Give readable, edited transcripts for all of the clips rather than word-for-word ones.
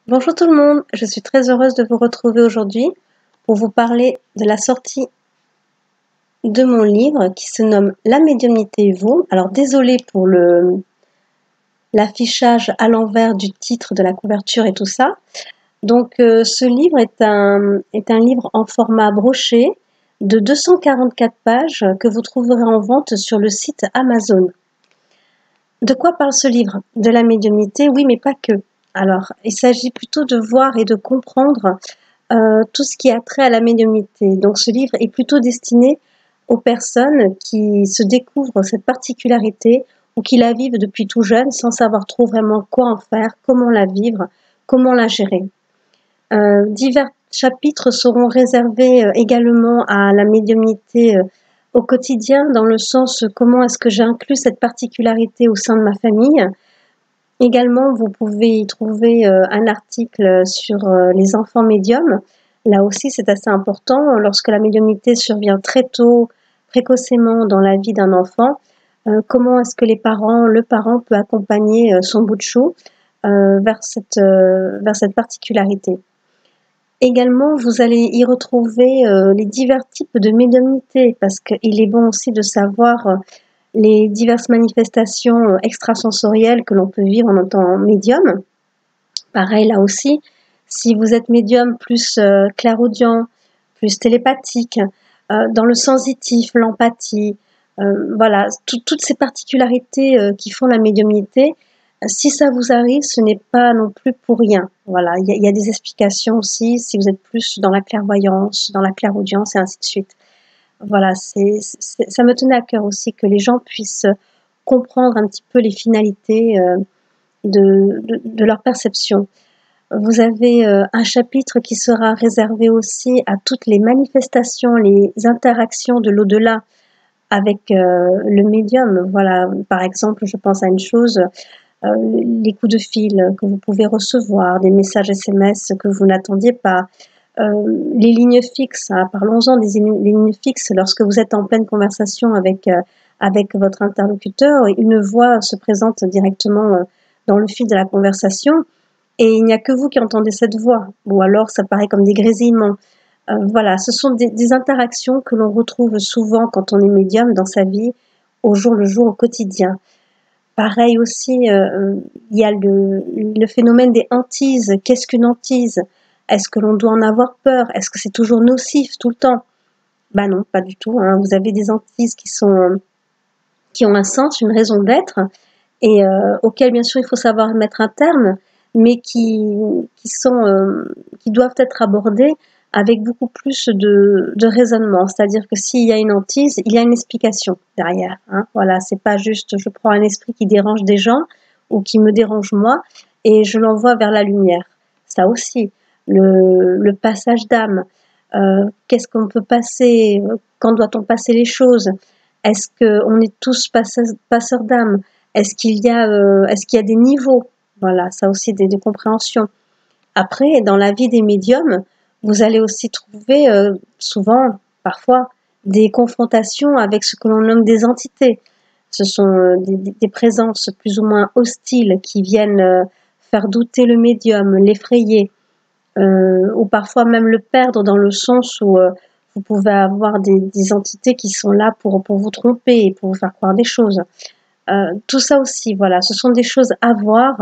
Bonjour tout le monde, je suis très heureuse de vous retrouver aujourd'hui pour vous parler de la sortie de mon livre qui se nomme La médiumnité et vous. Alors désolée pour l'affichage à l'envers du titre, de la couverture et tout ça. Donc ce livre est un livre en format broché de 244 pages que vous trouverez en vente sur le site Amazon. De quoi parle ce livre? De la médiumnité, oui, mais pas que. Alors, il s'agit plutôt de voir et de comprendre tout ce qui a trait à la médiumnité. Donc ce livre est plutôt destiné aux personnes qui se découvrent cette particularité ou qui la vivent depuis tout jeune sans savoir trop vraiment quoi en faire, comment la vivre, comment la gérer. Divers chapitres seront réservés également à la médiumnité au quotidien, dans le sens comment est-ce que j'inclus cette particularité au sein de ma famille. Également, vous pouvez y trouver un article sur les enfants médiums. Là aussi, c'est assez important. Lorsque la médiumnité survient très tôt, précocement dans la vie d'un enfant, comment est-ce que le parent peut accompagner son bout de chou vers cette particularité. Également, vous allez y retrouver les divers types de médiumnité, parce qu'il est bon aussi de savoir les diverses manifestations extrasensorielles que l'on peut vivre en étant médium. Pareil, là aussi, si vous êtes médium plus clairaudient, plus télépathique, dans le sensitif, l'empathie, voilà, toutes ces particularités qui font la médiumnité, si ça vous arrive, ce n'est pas non plus pour rien. Voilà, il y a des explications aussi, si vous êtes plus dans la clairvoyance, dans la clairaudience et ainsi de suite. Voilà, ça me tenait à cœur aussi que les gens puissent comprendre un petit peu les finalités de leur perception. Vous avez un chapitre qui sera réservé aussi à toutes les manifestations, les interactions de l'au-delà avec le médium. Voilà, par exemple, je pense à une chose, les coups de fil que vous pouvez recevoir, des messages SMS que vous n'attendiez pas, les lignes fixes, hein, parlons-en des lignes fixes. Lorsque vous êtes en pleine conversation avec votre interlocuteur, une voix se présente directement dans le fil de la conversation et il n'y a que vous qui entendez cette voix, ou alors ça paraît comme des grésillements. Voilà, ce sont des interactions que l'on retrouve souvent quand on est médium dans sa vie, au jour le jour, au quotidien. Pareil aussi, il y a le phénomène des hantises. Qu'est-ce qu'une hantise? Est-ce que l'on doit en avoir peur? Est-ce que c'est toujours nocif tout le temps? Ben non, pas du tout, hein. Vous avez des hantises qui ont un sens, une raison d'être, et auxquelles bien sûr il faut savoir mettre un terme, mais qui doivent être abordées avec beaucoup plus de raisonnement. C'est-à-dire que s'il y a une hantise, il y a une explication derrière, hein. Voilà, c'est pas juste je prends un esprit qui dérange des gens ou qui me dérange moi et je l'envoie vers la lumière. Ça aussi, le passage d'âme, qu'est-ce qu'on peut passer, quand doit-on passer les choses? Est-ce qu'on est tous passeurs d'âme? Est-ce qu'il y a des niveaux? Voilà, ça aussi des compréhensions. Après, dans la vie des médiums, vous allez aussi trouver souvent, parfois, des confrontations avec ce que l'on nomme des entités. Ce sont des présences plus ou moins hostiles qui viennent faire douter le médium, l'effrayer, ou parfois même le perdre dans le sens où vous pouvez avoir des entités qui sont là pour vous tromper et pour vous faire croire des choses. Tout ça aussi, voilà, ce sont des choses à voir,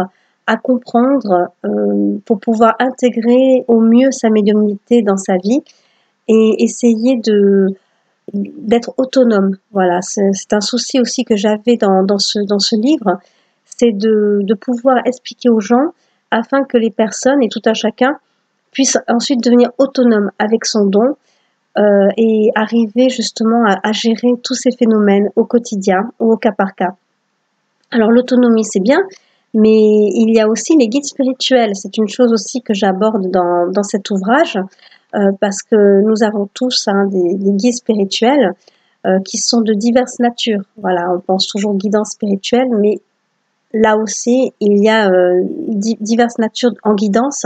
à comprendre pour pouvoir intégrer au mieux sa médiumnité dans sa vie et essayer d'être autonome. Voilà, c'est un souci aussi que j'avais dans ce livre, c'est de pouvoir expliquer aux gens afin que les personnes et tout un chacun puissent ensuite devenir autonome avec son don et arriver justement à gérer tous ces phénomènes au quotidien ou au cas par cas. Alors l'autonomie, c'est bien, mais il y a aussi les guides spirituels. C'est une chose aussi que j'aborde dans cet ouvrage, parce que nous avons tous des guides spirituels qui sont de diverses natures. Voilà, on pense toujours guidance spirituelle, mais là aussi, il y a diverses natures en guidance.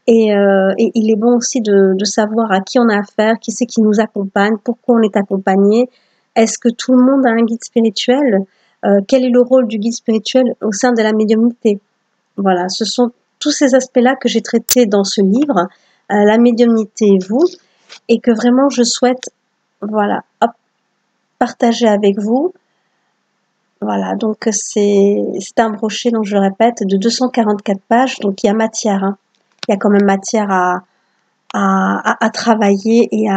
Et il est bon aussi de savoir à qui on a affaire, qui c'est qui nous accompagne, pourquoi on est accompagné. Est-ce que tout le monde a un guide spirituel? Quel est le rôle du guide spirituel au sein de la médiumnité? Voilà, ce sont tous ces aspects-là que j'ai traités dans ce livre, la médiumnité et vous, et que vraiment je souhaite, voilà, hop, partager avec vous. Voilà, donc c'est un brochet, donc je répète, de 244 pages, donc il y a matière, hein. Il y a quand même matière à travailler et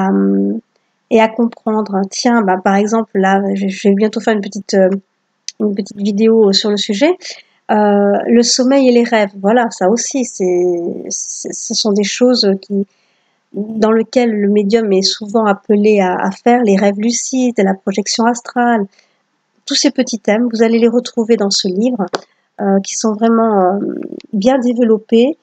à comprendre. Tiens, bah, par exemple, là, je vais bientôt faire une petite vidéo sur le sujet. Le sommeil et les rêves, voilà, ça aussi, ce sont des choses dans lesquelles le médium est souvent appelé à faire, les rêves lucides, la projection astrale, tous ces petits thèmes, vous allez les retrouver dans ce livre, qui sont vraiment bien développés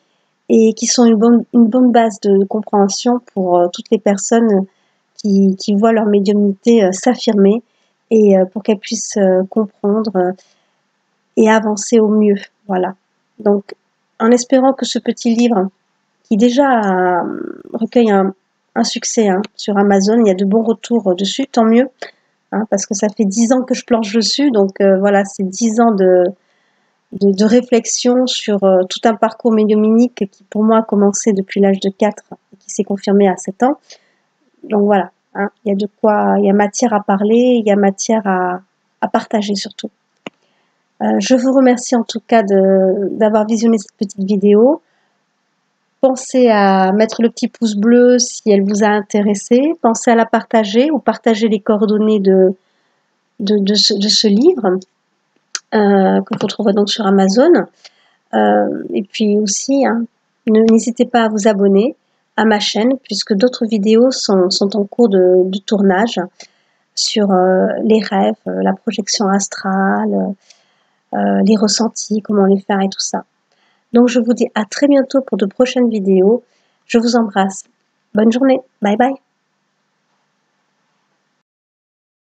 et qui sont une bonne base de compréhension pour toutes les personnes qui voient leur médiumnité s'affirmer et pour qu'elles puissent comprendre et avancer au mieux. Voilà. Donc, en espérant que ce petit livre, qui déjà recueille un succès hein, sur Amazon, il y a de bons retours dessus, tant mieux, hein, parce que ça fait 10 ans que je planche dessus, donc voilà, c'est 10 ans de réflexion sur tout un parcours médiumnique qui pour moi a commencé depuis l'âge de 4 et qui s'est confirmé à 7 ans. Donc voilà, hein, il y a de quoi, il y a matière à parler, il y a matière à partager surtout. Je vous remercie en tout cas d'avoir visionné cette petite vidéo. Pensez à mettre le petit pouce bleu si elle vous a intéressé. Pensez à la partager ou partager les coordonnées de ce livre que vous trouverez donc sur Amazon. Et puis aussi, hein, n'hésitez pas à vous abonner à ma chaîne puisque d'autres vidéos sont en cours de tournage sur les rêves, la projection astrale, les ressentis, comment les faire et tout ça. Donc je vous dis à très bientôt pour de prochaines vidéos. Je vous embrasse. Bonne journée. Bye bye.